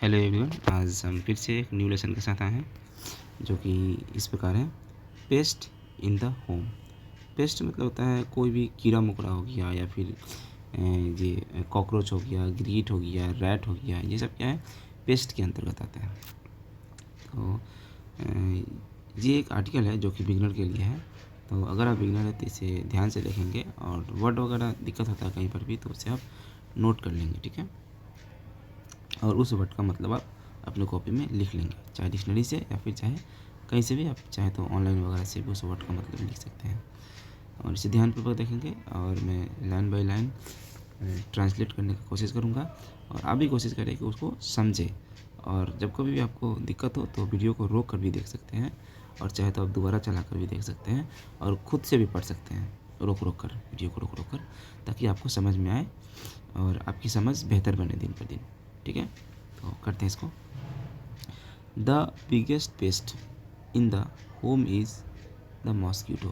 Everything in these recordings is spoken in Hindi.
हेलो एवरीवन, आज हम फिर से एक न्यू लेसन के साथ आए हैं जो कि इस प्रकार है। Paste in the home. Paste मतलब होता है कोई भी कीड़ा मकोड़ा हो गया या फिर ये कॉकरोच हो गया, ग्रीट हो गया, रैट हो गया, ये सब क्या है, पेस्ट के अंतर्गत आता है। तो ये एक आर्टिकल है जो कि बिगनर के लिए है। तो अगर आप बिगनर है तो इसे ध्यान से देखेंगे और वर्ड वगैरह दिक्कत होता है कहीं पर भी तो उसे आप नोट कर लेंगे, ठीक है। और उस वर्ड का मतलब आप अपने कॉपी में लिख लेंगे, चाहे डिक्शनरी से या फिर चाहे कहीं से भी, आप चाहे तो ऑनलाइन वगैरह से भी उस वर्ड का मतलब लिख सकते हैं। और इसे ध्यानपूर्वक देखेंगे और मैं लाइन बाय लाइन ट्रांसलेट करने की कोशिश करूँगा और आप भी कोशिश करें कि उसको समझें। और जब कभी भी आपको दिक्कत हो तो वीडियो को रोक कर भी देख सकते हैं और चाहे तो आप दोबारा चला कर भी देख सकते हैं और ख़ुद से भी पढ़ सकते हैं रोक रोक कर, वीडियो को रोक रोक कर, ताकि आपको समझ में आए और आपकी समझ बेहतर बने दिन पर दिन, ठीक है। तो करते हैं इसको। The biggest paste in the home is the mosquito.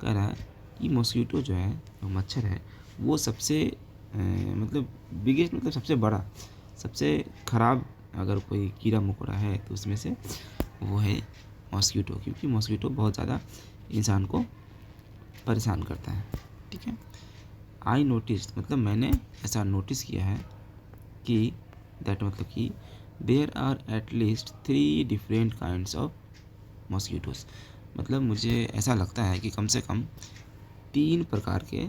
कह रहा है कि मॉस्किटो जो है, जो मच्छर है, वो सबसे मतलब बिगेस्ट मतलब सबसे बड़ा, सबसे ख़राब अगर कोई कीड़ा मकोड़ा है तो उसमें से वो है मॉस्किटो, क्योंकि मॉस्किटो बहुत ज़्यादा इंसान को परेशान करता है, ठीक है। आई नोटिस मतलब मैंने ऐसा नोटिस किया है कि दैट मतलब कि there are at least 3 different kinds of mosquitoes. मतलब मुझे ऐसा लगता है कि कम से कम 3 प्रकार के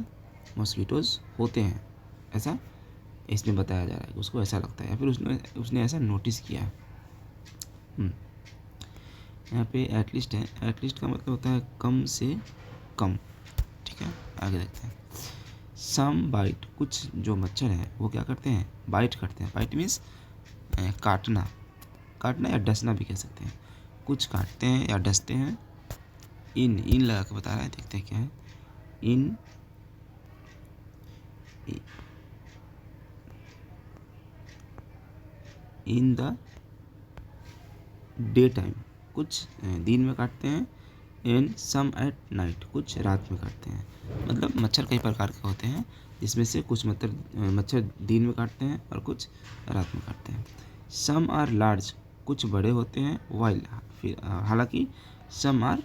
मॉस्किटोज होते हैं, ऐसा इसमें बताया जा रहा है। उसको ऐसा लगता है या फिर उसने ऐसा नोटिस किया है। यहाँ पे एटलीस्ट है, एटलीस्ट का मतलब होता है कम से कम, ठीक है। आगे देखते हैं। सम बाइट, कुछ जो मच्छर हैं वो क्या करते हैं, बाइट करते हैं। बाइट मीन्स काटना, काटना या डसना भी कह सकते हैं। कुछ काटते हैं या डसते हैं। इन लगा के बता रहा है, देखते हैं क्या है। इन द डे टाइम, कुछ दिन में काटते हैं। एंड सम एट नाइट, कुछ रात में काटते हैं। मतलब मच्छर कई प्रकार के होते हैं, जिसमें से कुछ मच्छर दिन में काटते हैं और कुछ रात में काटते हैं। सम आर लार्ज, कुछ बड़े होते हैं। वाइल, फिर हालांकि सम आर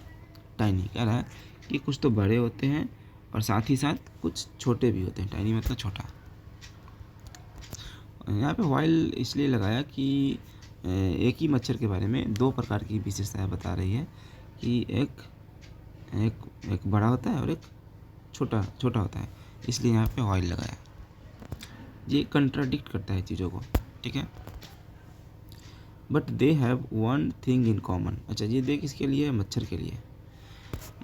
टाइनी। कह रहा है कि कुछ तो बड़े होते हैं और साथ ही साथ कुछ छोटे भी होते हैं। टाइनी मतलब छोटा। यहाँ पे वाइल इसलिए लगाया कि एक ही मच्छर के बारे में 2 प्रकार की विशेषताएं बता रही है कि एक एक एक बड़ा होता है और एक छोटा छोटा होता है, इसलिए यहाँ पे ऑयल लगाया। ये कंट्राडिक्ट करता है चीज़ों को, ठीक है। But they have one thing in common. अच्छा, ये दे किसके लिए, मच्छर के लिए।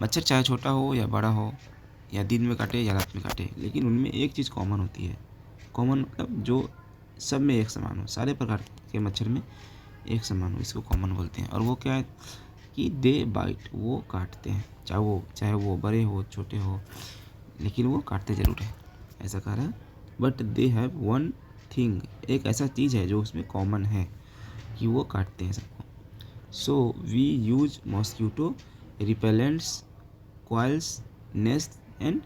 मच्छर चाहे छोटा हो या बड़ा हो, या दिन में काटे या रात में काटे, लेकिन उनमें एक चीज़ कॉमन होती है। कॉमन मतलब जो सब में एक समान हो, सारे प्रकार के मच्छर में एक समान हो, इसको कॉमन बोलते हैं। और वो क्या है कि दे बाइट, वो काटते हैं, चाहे वो बड़े हो छोटे हो, लेकिन वो काटते ज़रूर है, ऐसा कह रहा है। But they have one thing, एक ऐसा चीज़ है जो उसमें कॉमन है कि वो काटते हैं सबको। So we use mosquito repellents, coils, nest and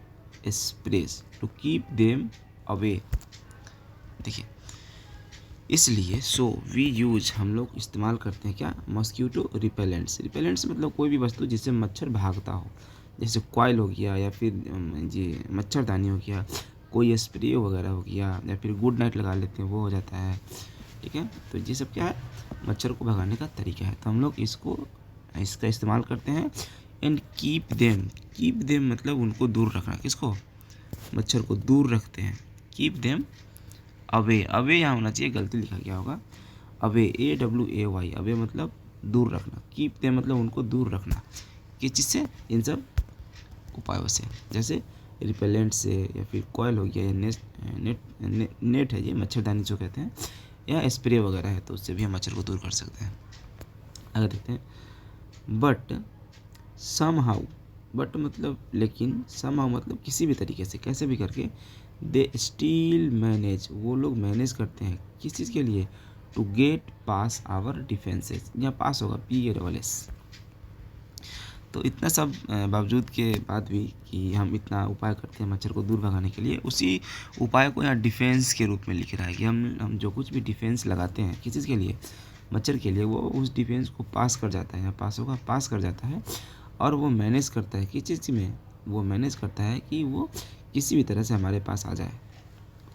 sprays to keep them away. देखिए, इसलिए सो वी यूज, हम लोग इस्तेमाल करते हैं क्या, मॉस्किटो रिपेलेंट्स। रिपेलेंट्स मतलब कोई भी वस्तु जिससे मच्छर भागता हो, जैसे कॉइल हो गया या फिर ये मच्छरदानी हो गया, कोई स्प्रे वगैरह हो गया, या फिर गुड नाइट लगा लेते हैं, वो हो जाता है, ठीक है। तो ये सब क्या है, मच्छर को भगाने का तरीका है। तो हम लोग इसका इस्तेमाल करते हैं। एंड कीप देम मतलब उनको दूर रखना, किसको, मच्छर को दूर रखते हैं। कीप देम अवे, अवे यहाँ होना चाहिए, गलती लिखा गया होगा। अवे, AWAY, अवे मतलब दूर रखना। कीप देम मतलब उनको दूर रखना, किस चीज़ से, इन सब उपायों से, जैसे रिपेलेंट से, या फिर कॉयल हो गया, या नेट है, ये मच्छरदानी जो कहते हैं, या स्प्रे वगैरह है, तो उससे भी हम मच्छर को दूर कर सकते हैं। आगे देखते हैं। बट सम हाउ, बट मतलब लेकिन, सम हाउ मतलब किसी भी तरीके से, कैसे भी करके, दे स्टिल मैनेज, वो लोग मैनेज करते हैं, किस चीज़ के लिए, to get past our defences. यहाँ पास होगा PASS, तो इतना सब बावजूद के बाद भी कि हम इतना उपाय करते हैं मच्छर को दूर भगाने के लिए, उसी उपाय को यहाँ डिफेंस के रूप में लिख रहा है कि हम जो कुछ भी डिफेंस लगाते हैं किसी चीज़ के लिए, मच्छर के लिए, वो उस डिफेंस को पास कर जाता है, यहाँ पास होगा, पास कर जाता है और वो मैनेज करता है किस चीज़ में, वो मैनेज करता है कि वो किसी भी तरह से हमारे पास आ जाए,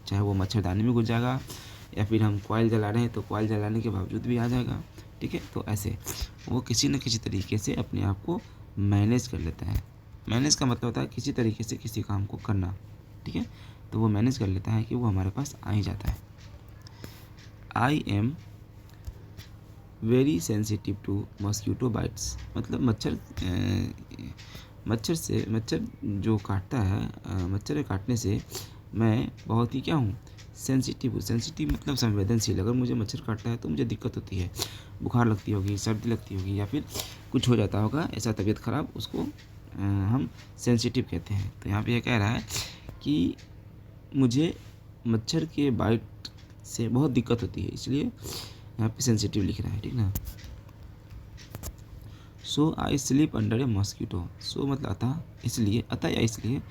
चाहे वो मच्छरदानी में घुस जाएगा या फिर हम कॉइल जला रहे हैं तो कॉइल जलाने के बावजूद भी आ जाएगा। ठीक है, तो ऐसे वो किसी न किसी तरीके से अपने आप को मैनेज कर लेता है। मैनेज का मतलब होता है किसी तरीके से किसी काम को करना। ठीक है, तो वो मैनेज कर लेता है कि वो हमारे पास आ ही जाता है। I am very sensitive to mosquito bites, मतलब मच्छर जो काटता है, मच्छर के काटने से मैं बहुत ही क्या हूँ, सेंसिटिव हूँ। सेंसिटिव मतलब संवेदनशील। अगर मुझे मच्छर काटता है तो मुझे दिक्कत होती है, बुखार लगती होगी, सर्दी लगती होगी या फिर कुछ हो जाता होगा ऐसा तबीयत ख़राब, उसको हम सेंसिटिव कहते हैं। तो यहाँ पे ये कह रहा है कि मुझे मच्छर के बाइट से बहुत दिक्कत होती है, इसलिए यहाँ पे सेंसिटिव लिख रहा है। ठीक ना। So I sleep under a mosquito. So मतलब अतः या इसलिए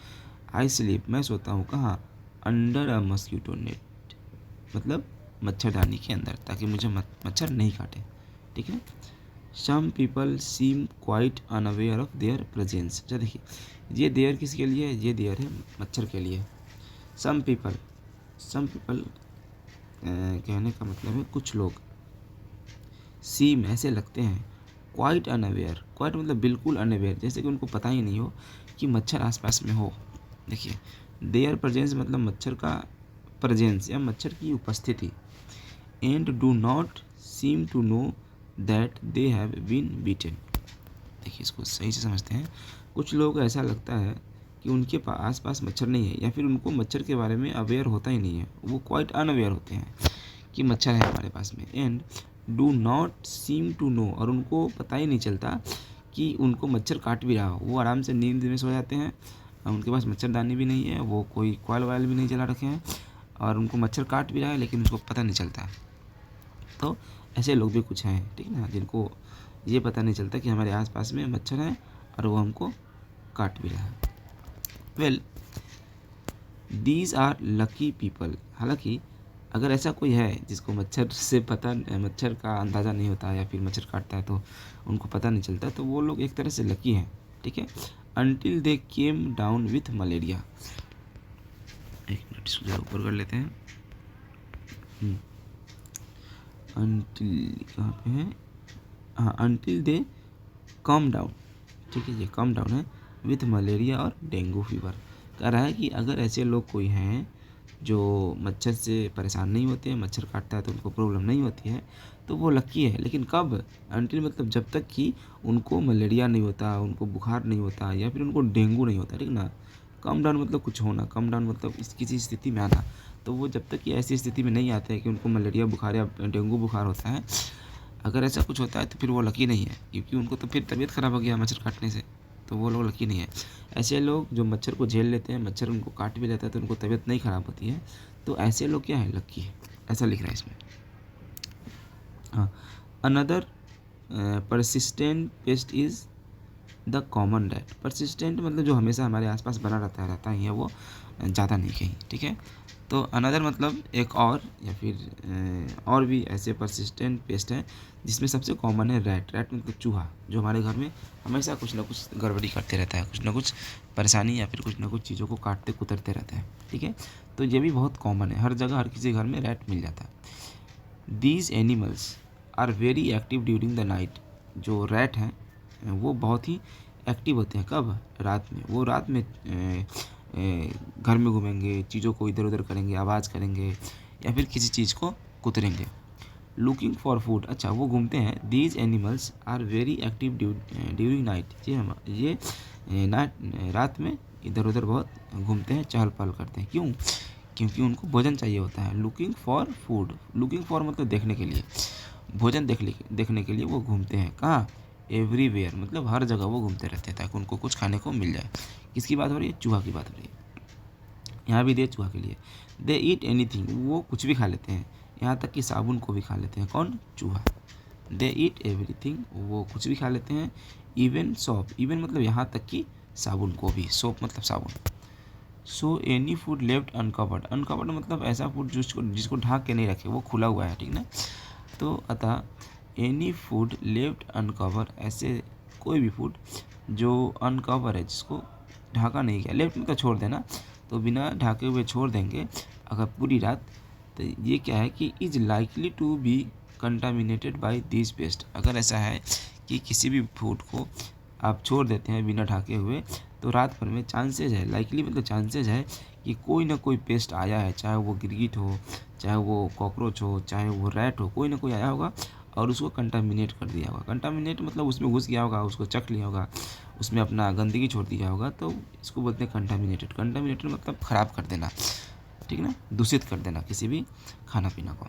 आई स्लीप मैं सोता हूँ कहाँ, अंडर अ मॉस्किटो नेट, मतलब मच्छरदानी के अंदर, ताकि मुझे मच्छर नहीं काटे। ठीक है। Some people seem quite unaware of their presence. अच्छा देखिए, ये देयर किसके लिए है, ये देयर है मच्छर के लिए। सम पीपल कहने का मतलब है कुछ लोग, सीम ऐसे लगते हैं, क्वाइट अनअवेयर, क्वाइट मतलब बिल्कुल अनअवेयर, जैसे कि उनको पता ही नहीं हो कि मच्छर आसपास में हो। देखिए, देयर प्रेजेंस मतलब मच्छर का प्रेजेंस या मच्छर की उपस्थिति। And do not seem to know that they have been beaten. देखिए, इसको सही से समझते हैं। कुछ लोग ऐसा लगता है कि उनके आस पास मच्छर नहीं है या फिर उनको मच्छर के बारे में अवेयर होता ही नहीं है, वो क्वाइट अनअवेयर होते हैं कि मच्छर है हमारे पास में। And do not seem to know, और उनको पता ही नहीं चलता कि उनको मच्छर काट भी रहा हो। वो आराम से नींद में सो जाते हैं, उनके पास मच्छरदानी भी नहीं है, वो कोई कॉइल वाइल भी नहीं जला रखे हैं और उनको मच्छर काट भी रहा है लेकिन उसको पता नहीं चलता। तो ऐसे लोग भी कुछ हैं, ठीक ना, जिनको ये पता नहीं चलता कि हमारे आसपास में मच्छर है और वो हमको काट भी रहा है। Well, these are lucky people. हालांकि अगर ऐसा कोई है जिसको मच्छर का अंदाज़ा नहीं होता या फिर मच्छर काटता है तो उनको पता नहीं चलता, तो वो लोग एक तरह से लकी हैं। ठीक है। Until they came down with malaria. एक मिनट, इसको जरा ऊपर कर लेते हैं। अनटिल कहाँ पे है, हाँ, अनटिल दे कम डाउन। ठीक है, ये कम डाउन है विथ मलेरिया और डेंगू फीवर। कह रहा है कि अगर ऐसे लोग कोई हैं जो मच्छर से परेशान नहीं होते हैं, मच्छर काटता है तो उनको प्रॉब्लम नहीं होती है, तो वो लकी है। लेकिन कब, अनटिल मतलब जब तक कि उनको मलेरिया नहीं होता, उनको बुखार नहीं होता या फिर उनको डेंगू नहीं होता। ठीक ना। कम डाउन मतलब कुछ होना, कम डाउन मतलब इस किसी स्थिति में आना। तो वो जब तक कि ऐसी स्थिति में नहीं आते हैं कि उनको मलेरिया बुखार या डेंगू बुखार होता है, अगर ऐसा कुछ होता है तो फिर वो लकी नहीं है, क्योंकि उनको तो फिर तबीयत ख़राब हो गया मच्छर काटने से, तो वो लोग लकी नहीं है। ऐसे लोग जो मच्छर को झेल लेते हैं, मच्छर उनको काट भी लेता है तो उनको तबीयत नहीं ख़राब होती है, तो ऐसे लोग क्या है, लकी है। ऐसा लिख रहा है इसमें। हाँ, another persistent paste is the common rat. Persistent मतलब जो हमेशा हमारे आसपास बना रहता ही है, वो ज़्यादा नहीं कहीं। ठीक है। तो अनदर मतलब एक और या फिर और भी ऐसे परसिस्टेंट पेस्ट है जिसमें सबसे कॉमन है रैट। रैट मतलब चूहा, जो हमारे घर में हमेशा कुछ ना कुछ गड़बड़ी करते रहता है, कुछ ना कुछ परेशानी या फिर कुछ ना कुछ चीज़ों को काटते कुतरते रहता है। ठीक है। तो ये भी बहुत कॉमन है, हर जगह हर किसी घर में रैट मिल जाता है। These animals are very active during the night. जो रैट हैं वो बहुत ही एक्टिव होते हैं। कब, रात में। वो रात में घर में घूमेंगे, चीज़ों को इधर उधर करेंगे, आवाज़ करेंगे या फिर किसी चीज़ को कुतरेंगे। लुकिंग फॉर फूड, अच्छा वो घूमते हैं। These animals are very active during night. ये रात में इधर उधर बहुत घूमते हैं, चहल पहल करते हैं। क्यों, क्योंकि उनको भोजन चाहिए होता है। Looking for food, looking for मतलब देखने के लिए, भोजन देखने के लिए वो घूमते हैं। कहाँ, एवरीवेयर मतलब हर जगह वो घूमते रहते हैं ताकि उनको कुछ खाने को मिल जाए। किसकी बात हो रही है, चूहा की बात हो रही है। यहाँ भी दे चूहा के लिए। दे ईट एनीथिंग, वो कुछ भी खा लेते हैं, यहाँ तक कि साबुन को भी खा लेते हैं। कौन, चूहा। दे ईट एवरीथिंग, वो कुछ भी खा लेते हैं, इवन सोप, इवन मतलब यहाँ तक कि साबुन को भी, सोप मतलब साबुन। So any food left uncovered, uncovered मतलब ऐसा फूड जिसको जिसको ढक के नहीं रखे, वो खुला हुआ है, ठीक ना। तो अतः एनी फूड लेफ्ट अनकवर, ऐसे कोई भी फूड जो अनकवर है, जिसको ढका नहीं गया, लेफ्ट मतलब छोड़ देना, तो बिना ढके हुए छोड़ देंगे अगर पूरी रात, तो ये क्या है कि is likely to be contaminated by this pest. अगर ऐसा है कि किसी भी फूड को आप छोड़ देते हैं बिना ढके हुए, तो रात भर में चांसेज है, लाइकली मतलब चांसेज है कि कोई ना कोई पेस्ट आया है, चाहे वो गिरगिट हो, चाहे वो कॉकरोच हो, चाहे वो रैट हो, कोई ना कोई आया होगा और उसको कंटामिनेट कर दिया होगा। कंटामिनेट मतलब उसमें घुस गया होगा, उसको चख लिया होगा, उसमें अपना गंदगी छोड़ दिया होगा, तो इसको बोलते हैं कंटामिनेटेड। कंटामिनेटेड मतलब ख़राब कर देना, ठीक ना, दूषित कर देना किसी भी खाना पीना को।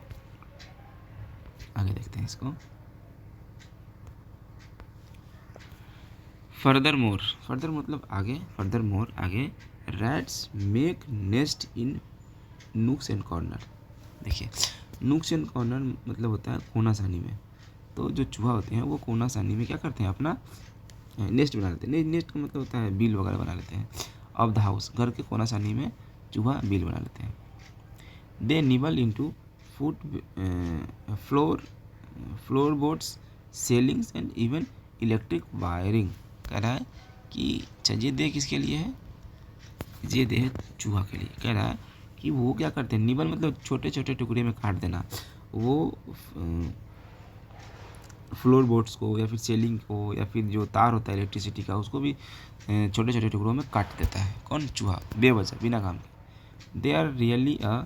आगे देखते हैं इसको। फर्दर मोर, फर्दर मतलब आगे, फर्दर मोर आगे, rats make nest in nooks and corner. देखिए, नूक्स एंड कॉर्नर मतलब होता है कोना सानी में। तो जो चूहा होते हैं वो कोना सानी में क्या करते हैं, अपना नेस्ट बना लेते हैं। नेस्ट का मतलब होता है बिल वगैरह बना लेते हैं। ऑफ द हाउस, घर के कोना सानी में चूहा बिल बना लेते हैं। They nibble into food, floor boards, ceilings and even electric wiring. कह रहा है कि अच्छा ये दे किसके लिए है, ये दे चूहा के लिए। कह रहा है कि वो क्या करते हैं, निबल मतलब छोटे छोटे टुकड़े में काट देना, वो फ्लोर बोर्ड्स को या फिर सेलिंग को या फिर जो तार होता है इलेक्ट्रिसिटी का, उसको भी छोटे छोटे टुकड़ों में काट देता है। कौन, चूहा, बेवजह बिना काम के। They are really a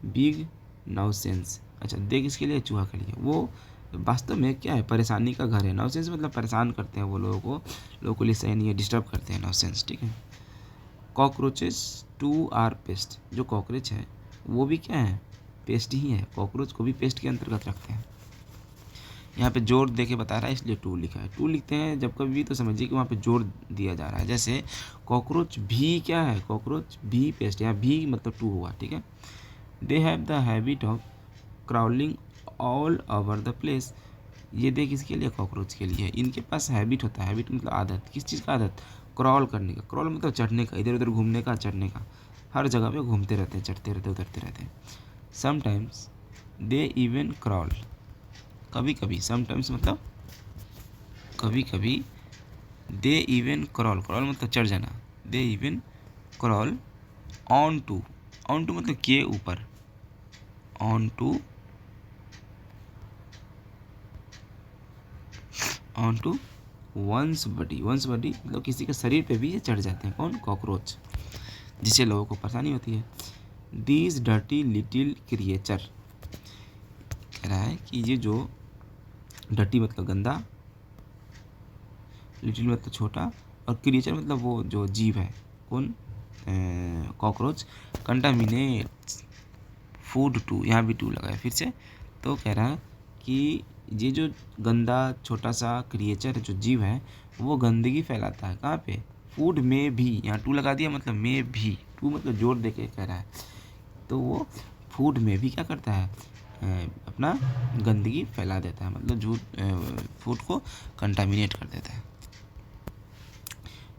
big nuisance. अच्छा, दे किसके लिए, चूहा के लिए। वो वास्तव में क्या है, परेशानी का घर है। नाउसेंस मतलब परेशान करते हैं वो लोगों को लिए सही नहीं है, डिस्टर्ब करते हैं नाउसेंस, ठीक है। कॉकरोचेस टू आर पेस्ट, जो कॉकरोच है वो भी क्या है, पेस्ट ही है। कॉकरोच को भी पेस्ट के अंतर्गत रखते हैं। यहाँ पे जोर दे के बता रहा है इसलिए टू लिखा है। टू लिखते हैं जब कभी भी तो समझिए कि वहाँ पे जोर दिया जा रहा है। जैसे कॉकरोच भी क्या है, कॉकरोच भी पेस्ट, यहाँ भी मतलब टू हुआ, ठीक है। They have the habit of crawling all over the place. ये देख इसके लिए, कॉकरोच के लिए। इनके पास हैबिट होता है, हैबिट मतलब आदत, किस चीज़ का आदत, क्रॉल करने का। क्रॉल मतलब चढ़ने का, इधर उधर घूमने का, चढ़ने का। हर जगह पे घूमते रहते हैं, चढ़ते रहते, उतरते रहते हैं। समटाइम्स दे इवन क्रॉल, कभी कभी, समटाइम्स मतलब कभी कभी, दे इवन क्रॉल, क्रॉल मतलब चढ़ जाना, they even crawl on to, on to मतलब के ऊपर, on to, on to one's body, one's body मतलब किसी के शरीर पे भी ये चढ़ जाते हैं। कौन, कॉकरोच, जिससे लोगों को परेशानी होती है। दीज डर्टी लिटिल क्रिएचर, कह रहा है कि ये जो डर्टी मतलब गंदा, लिटिल मतलब छोटा, और क्रिएचर मतलब वो जो जीव है, कौन, कॉकरोच, कंटामिनेट फूड टू, यहाँ भी टू लगा है फिर से। तो कह रहा है कि ये जो गंदा छोटा सा क्रिएचर जो जीव है, वो गंदगी फैलाता है, कहाँ पे, फूड में भी। यहाँ टू लगा दिया मतलब में भी, टू मतलब जोर दे के कह रहा है। तो वो फूड में भी क्या करता है, अपना गंदगी फैला देता है, मतलब झूठ, फूड को कंटामिनेट कर देता है।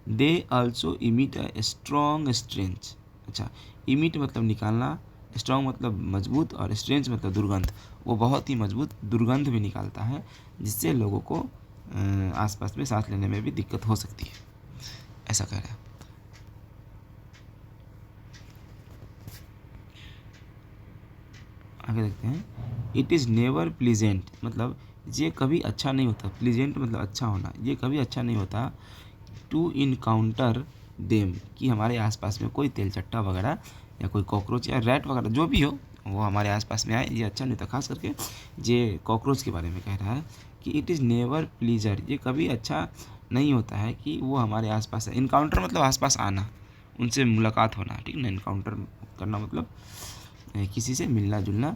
They also emit a strong stench. अच्छा, इमिट मतलब निकालना, स्ट्रॉन्ग मतलब मजबूत, और स्ट्रेंच मतलब दुर्गंध। वो बहुत ही मजबूत दुर्गंध भी निकालता है, जिससे लोगों को आसपास में सांस लेने में भी दिक्कत हो सकती है, ऐसा कह रहा है। आगे देखते हैं। इट इज़ नेवर प्लीजेंट, मतलब ये कभी अच्छा नहीं होता। प्लीजेंट मतलब अच्छा होना, ये कभी अच्छा नहीं होता। टू इनकाउंटर देम, कि हमारे आसपास में कोई तेल चट्टा वगैरह या कोई कॉकरोच या रैट वगैरह जो भी हो, वो हमारे आसपास में आए, ये अच्छा नहीं होता। खास करके ये कॉकरोच के बारे में कह रहा है कि इट इज़ नेवर प्लीजर, ये कभी अच्छा नहीं होता है कि वो हमारे आसपास है। इनकाउंटर मतलब आसपास आना, उनसे मुलाकात होना, ठीक ना। इनकाउंटर करना मतलब किसी से मिलना जुलना,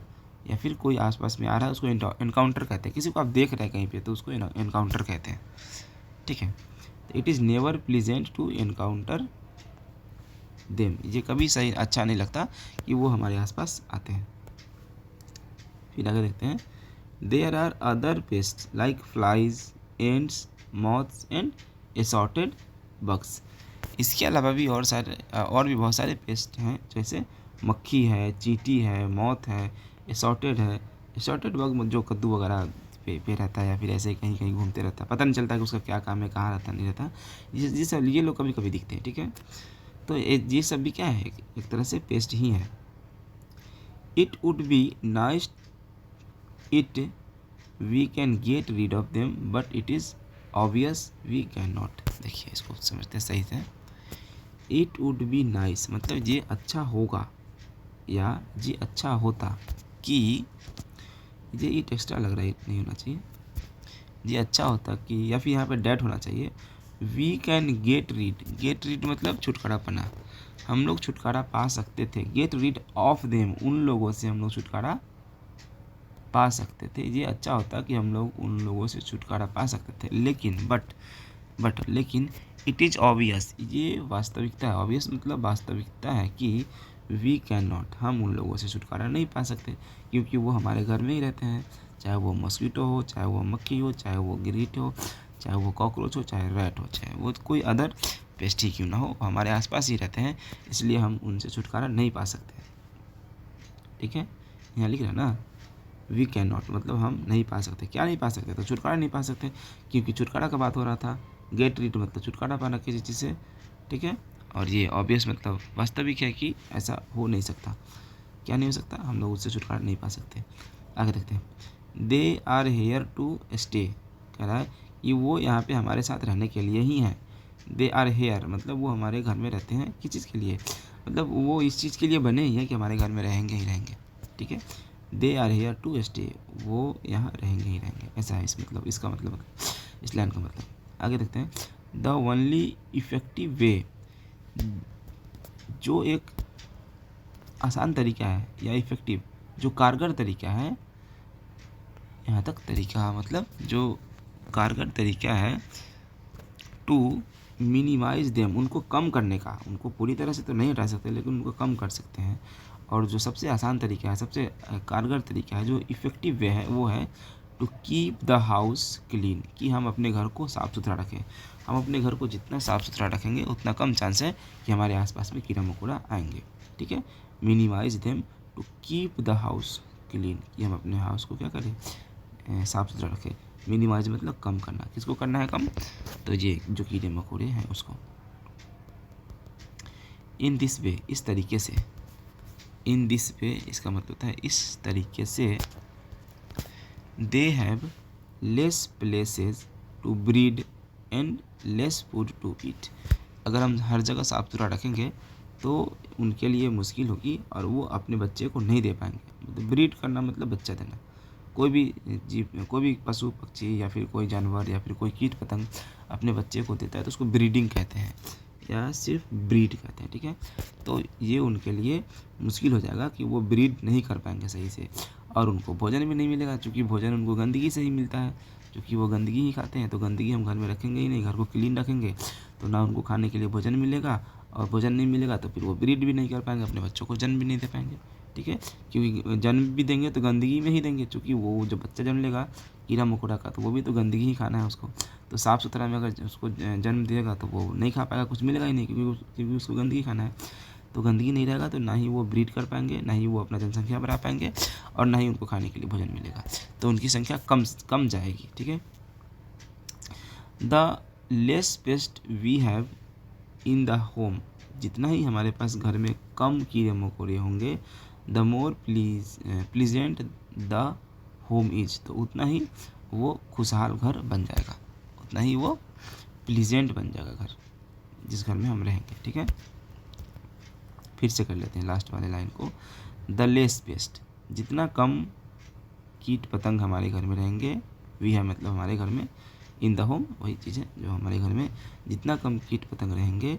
या फिर कोई आसपास में आ रहा है उसको इनकाउंटर कहते हैं। किसी को आप देख रहे हैं कहीं पे तो उसको इनकाउंटर कहते हैं, ठीक है। It is never pleasant to encounter them, ये कभी सही अच्छा नहीं लगता कि वो हमारे आसपास आते हैं। फिर आगे देखते हैं। There are other pest like flies, ants, moths and assorted bugs. इसके अलावा भी और भी बहुत सारे पेस्ट हैं, जैसे मक्खी है, चींटी है, मॉथ है, एसॉर्टेड है। एसॉर्टेड बग जो कद्दू वगैरह पे रहता है या फिर ऐसे ही कहीं कहीं घूमते रहता है, पता नहीं चलता कि उसका क्या काम है, कहाँ रहता नहीं रहता। ये सब ये लोग कभी कभी दिखते हैं, ठीक है। तो ये सब भी क्या है, एक तरह से पेस्ट ही है। It would be nice it we can get rid of them but it is obvious we can not. देखिए इसको समझते हैं सही से। इट वुड बी नाइस मतलब ये अच्छा होगा या ये अच्छा होता कि, ये इट एक्स्ट्रा लग रहा है, इट नहीं होना चाहिए। ये अच्छा होता कि, या फिर यहाँ पे डैट होना चाहिए। वी कैन गेट रीड मतलब छुटकारा पाना, हम लोग छुटकारा पा सकते थे। गेट रीड ऑफ देम उन लोगों से हम लोग छुटकारा पा सकते थे। ये अच्छा होता कि हम लोग उन लोगों से छुटकारा पा सकते थे। लेकिन लेकिन इट इज़ ऑब्वियस, ये वास्तविकता है। ऑब्वियस मतलब वास्तविकता है कि वी कैन नॉट, हम उन लोगों से छुटकारा नहीं पा सकते, क्योंकि वो हमारे घर में ही रहते हैं। चाहे वो मॉस्किटो हो, चाहे वो मक्खी हो, चाहे वो गिरीट हो, चाहे वो कॉकरोच हो, चाहे रैट हो, चाहे वो कोई अदर पेस्ट ही क्यों ना हो, हमारे आसपास ही रहते हैं, इसलिए हम उनसे छुटकारा नहीं पा सकते। ठीक है, यहाँ लिख रहा है ना, वी कैन नॉट मतलब हम नहीं पा सकते। क्या नहीं पा सकते, तो छुटकारा नहीं पा सकते, क्योंकि छुटकारा का बात हो रहा था। गेट रीड मतलब छुटकारा पाना किसी चीज़ से, ठीक है। और ये ऑब्वियस मतलब वास्तविक है कि ऐसा हो नहीं सकता। क्या नहीं हो सकता, हम लोग उससे छुटकारा नहीं पा सकते। आगे देखते हैं। They are here to stay, कह रहा है कि वो यहाँ पे हमारे साथ रहने के लिए ही हैं। दे आर हेयर मतलब वो हमारे घर में रहते हैं, किस चीज़ के लिए, मतलब वो इस चीज़ के लिए बने ही हैं कि हमारे घर में रहेंगे ही रहेंगे, ठीक है। They are here to stay, वो यहाँ रहेंगे ही रहेंगे, ऐसा है इस मतलब इसका मतलब, इस लाइन का मतलब। आगे देखते हैं। द ओनली इफ़ेक्टिव वे, जो एक आसान तरीका है या इफ़ेक्टिव जो कारगर तरीका है, यहाँ तक तरीका मतलब जो कारगर तरीका है, टू मिनिमाइज देम उनको कम करने का, उनको पूरी तरह से तो नहीं हटा सकते लेकिन उनको कम कर सकते हैं। और जो सबसे आसान तरीका है, सबसे कारगर तरीका है, जो इफ़ेक्टिव वे है, वो है to keep the house clean, कि हम अपने घर को साफ़ सुथरा रखें। हम अपने घर को जितना साफ़ सुथरा रखेंगे उतना कम चांस है कि हमारे आसपास में कीड़ा मकोड़ा आएंगे, ठीक है। Minimise them to keep the house clean, कि हम अपने हाउस को क्या करें, साफ़ सुथरा रखें। मिनिमाइज मतलब कम करना, किसको करना है कम, तो ये जो कीड़े मकोड़े हैं उसको। इन दिस वे इस तरीके से, इन दिस वे इसका मतलब होता है इस तरीके से। They have less places to breed and less food to eat. अगर हम हर जगह साफ़ सुथरा रखेंगे तो उनके लिए मुश्किल होगी और वो अपने बच्चे को नहीं दे पाएंगे। मतलब ब्रीड करना मतलब बच्चा देना। कोई भी जीव, कोई भी पशु पक्षी या फिर कोई जानवर या फिर कोई कीट पतंग अपने बच्चे को देता है तो उसको ब्रीडिंग कहते हैं या सिर्फ ब्रीड कहते हैं, ठीक है। तो ये उनके लिए मुश्किल हो जाएगा कि वो ब्रीड नहीं कर पाएंगे सही से, और उनको भोजन भी नहीं मिलेगा, क्योंकि भोजन उनको गंदगी से ही मिलता है, क्योंकि वो गंदगी ही खाते हैं। तो गंदगी हम घर में रखेंगे ही नहीं, घर को क्लीन रखेंगे तो ना उनको खाने के लिए भोजन मिलेगा, और भोजन नहीं मिलेगा तो फिर वो ब्रीड भी नहीं कर पाएंगे, अपने बच्चों को जन्म भी नहीं दे पाएंगे, ठीक है। क्योंकि जन्म भी देंगे तो गंदगी में ही देंगे, क्योंकि वो जो बच्चा जन्म लेगा कीड़ा मकोड़ा का तो वो भी तो गंदगी ही खाना है उसको। तो साफ़ सुथरा में अगर उसको जन्म देगा तो वो नहीं खा पाएगा, कुछ मिलेगा ही नहीं, क्योंकि उसको गंदगी खाना है। तो गंदगी नहीं रहेगा तो ना ही वो ब्रीड कर पाएंगे, ना ही वो अपना जनसंख्या बढ़ा पाएंगे, और ना ही उनको खाने के लिए भोजन मिलेगा, तो उनकी संख्या कम जाएगी, ठीक है। The less pest we have in the home, जितना ही हमारे पास घर में कम कीड़े मकोड़े होंगे, the more pleasant the home is, तो उतना ही वो खुशहाल घर बन जाएगा, उतना ही वो प्लीजेंट बन जाएगा घर, जिस घर में हम रहेंगे, ठीक है। फिर से कर लेते हैं लास्ट वाले लाइन को। द लेस पेस्ट, जितना कम कीट पतंग हमारे घर में रहेंगे, वी है मतलब हमारे घर में, इन द होम वही चीज़ है जो हमारे घर में जितना कम कीट पतंग रहेंगे,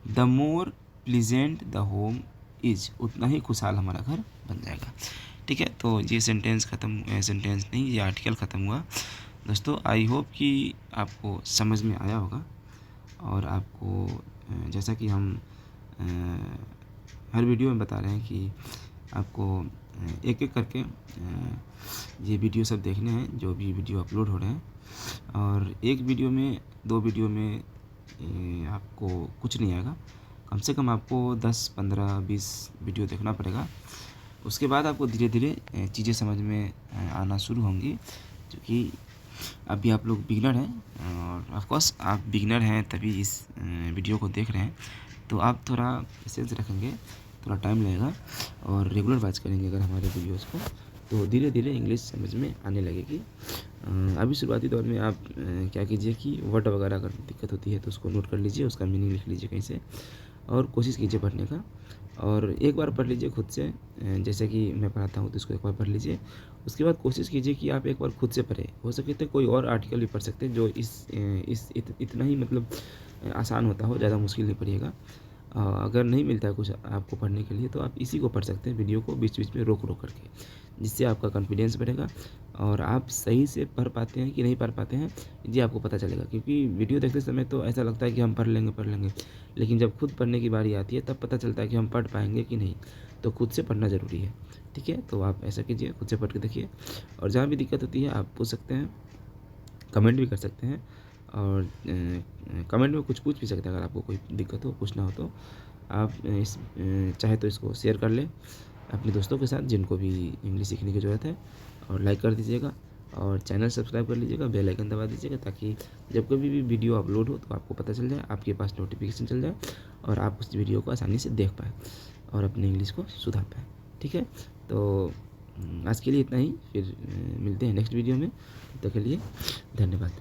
the more pleasant the home is, उतना ही खुशहाल हमारा घर बन जाएगा, ठीक है। तो ये सेंटेंस नहीं, ये आर्टिकल ख़त्म हुआ दोस्तों। आई होप कि आपको समझ में आया होगा, और आपको जैसा कि हम हर वीडियो में बता रहे हैं कि आपको एक-एक करके ये वीडियो सब देखने हैं, जो भी वीडियो अपलोड हो रहे हैं। और एक वीडियो में, 2 वीडियो में आपको कुछ नहीं आएगा। कम से कम आपको 10, 15, 20 वीडियो देखना पड़ेगा। उसके बाद आपको धीरे-धीरे चीज़ें समझ में आना शुरू होंगी, क्योंकि अभी आप लोग बिगिनर हैं और ऑफ़ कोर्स आप बिगिनर हैं तभी इस वीडियो को देख रहे हैं। तो आप थोड़ा पेशेंस रखेंगे, थोड़ा टाइम लगेगा और रेगुलर वॉच करेंगे अगर हमारे वीडियोज़ को, तो धीरे-धीरे इंग्लिश समझ में आने लगेगी। अभी शुरुआती दौर में आप क्या कीजिए कि वर्ड वगैरह अगर दिक्कत होती है तो उसको नोट कर लीजिए, उसका मीनिंग लिख लीजिए कहीं से और कोशिश कीजिए पढ़ने का। और एक बार पढ़ लीजिए खुद से, जैसे कि मैं पढ़ाता हूँ तो इसको एक बार पढ़ लीजिए। उसके बाद कोशिश कीजिए कि आप एक बार खुद से पढ़ें। हो सके तो कोई और आर्टिकल भी पढ़ सकते हैं जो इतना ही मतलब आसान होता हो, ज़्यादा मुश्किल नहीं पढ़िएगा। अगर नहीं मिलता है कुछ आपको पढ़ने के लिए तो आप इसी को पढ़ सकते हैं, वीडियो को बीच-बीच में रोक-रोक करके, जिससे आपका कॉन्फिडेंस बढ़ेगा और आप सही से पढ़ पाते हैं कि नहीं पढ़ पाते हैं, ये आपको पता चलेगा। क्योंकि वीडियो देखते समय तो ऐसा लगता है कि हम पढ़ लेंगे, लेकिन जब खुद पढ़ने की बारी आती है तब पता चलता है कि हम पढ़ पाएँगे कि नहीं। तो खुद से पढ़ना ज़रूरी है, ठीक है? तो आप ऐसा कीजिए, खुद से पढ़ के देखिए और जहाँ भी दिक्कत होती है आप पूछ सकते हैं, कमेंट भी कर सकते हैं और कमेंट में कुछ पूछ भी सकते हैं। अगर आपको कोई दिक्कत हो, पूछना हो तो आप चाहे तो इसको शेयर कर लें अपने दोस्तों के साथ जिनको भी इंग्लिश सीखने की ज़रूरत है, और लाइक कर दीजिएगा और चैनल सब्सक्राइब कर लीजिएगा, बेल आइकन दबा दीजिएगा ताकि जब कभी भी वीडियो अपलोड हो तो आपको पता चल जाए, आपके पास नोटिफिकेशन चल जाए और आप उस वीडियो को आसानी से देख पाएँ और अपने इंग्लिश को सुधार पाएँ। ठीक है? तो आज के लिए इतना ही, फिर मिलते हैं नेक्स्ट वीडियो में। तब तक के लिए धन्यवाद।